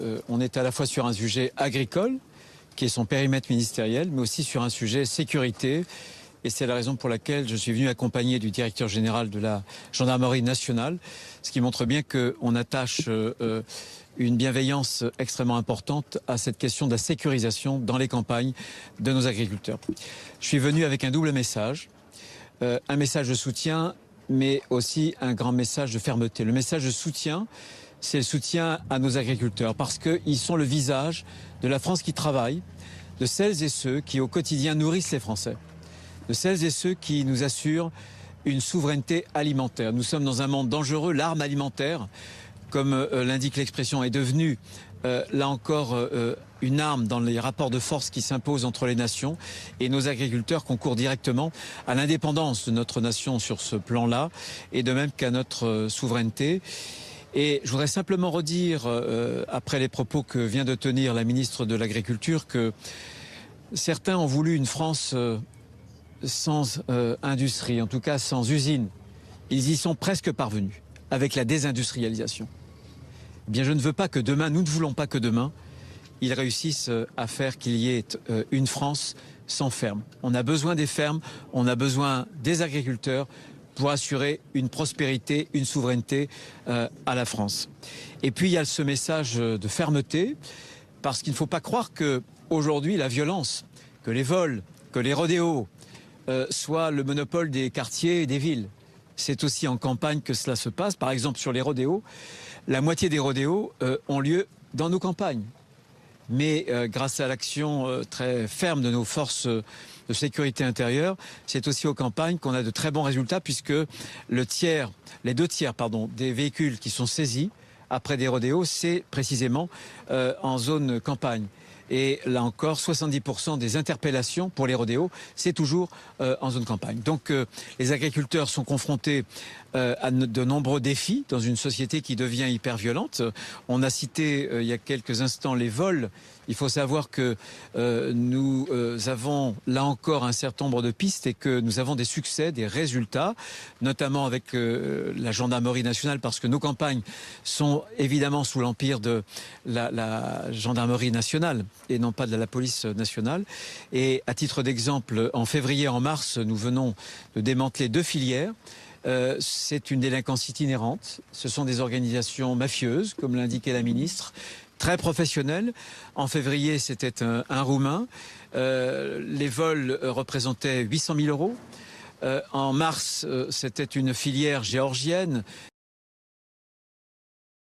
On est à la fois sur un sujet agricole, qui est son périmètre ministériel, mais aussi sur un sujet sécurité. Et c'est la raison pour laquelle je suis venu accompagné du directeur général de la gendarmerie nationale, ce qui montre bien qu'on attache une bienveillance extrêmement importante à cette question de la sécurisation dans les campagnes de nos agriculteurs. Je suis venu avec un double message, un message de soutien, mais aussi un grand message de fermeté. Le message de soutien, c'est le soutien à nos agriculteurs, parce qu'ils sont le visage de la France qui travaille, de celles et ceux qui au quotidien nourrissent les Français, de celles et ceux qui nous assurent une souveraineté alimentaire. Nous sommes dans un monde dangereux, l'arme alimentaire, comme l'indique l'expression, est devenue là encore une arme dans les rapports de force qui s'imposent entre les nations, et nos agriculteurs concourent directement à l'indépendance de notre nation sur ce plan-là, et de même qu'à notre souveraineté. Et je voudrais simplement redire, après les propos que vient de tenir la ministre de l'Agriculture, que certains ont voulu une France sans industrie, en tout cas sans usine. Ils y sont presque parvenus, avec la désindustrialisation. Eh bien, je ne veux pas que demain, nous ne voulons pas que demain, ils réussissent à faire qu'il y ait une France sans ferme. On a besoin des fermes, on a besoin des agriculteurs pour assurer une prospérité, une souveraineté à la France. Et puis il y a ce message de fermeté, parce qu'il ne faut pas croire qu'aujourd'hui la violence, que les vols, que les rodéos soient le monopole des quartiers et des villes. C'est aussi en campagne que cela se passe. Par exemple, sur les rodéos, la moitié des rodéos ont lieu dans nos campagnes. Mais grâce à l'action très ferme de nos forces de sécurité intérieure, c'est aussi aux campagnes qu'on a de très bons résultats, puisque les 2 tiers des véhicules qui sont saisis après des rodéos, c'est précisément en zone campagne. Et là encore, 70% des interpellations pour les rodéos, c'est toujours en zone campagne. Donc les agriculteurs sont confrontés à de nombreux défis dans une société qui devient hyper violente. On a cité il y a quelques instants les vols. Il faut savoir que nous avons là encore un certain nombre de pistes et que nous avons des succès, des résultats, notamment avec la gendarmerie nationale, parce que nos campagnes sont évidemment sous l'empire de la gendarmerie nationale et non pas de la police nationale. Et à titre d'exemple, en février et en mars, nous venons de démanteler 2 filières. C'est une délinquance itinérante. Ce sont des organisations mafieuses, comme l'indiquait la ministre, très professionnelles. En février, c'était un Roumain. Les vols représentaient 800 000 euros. En mars, c'était une filière géorgienne.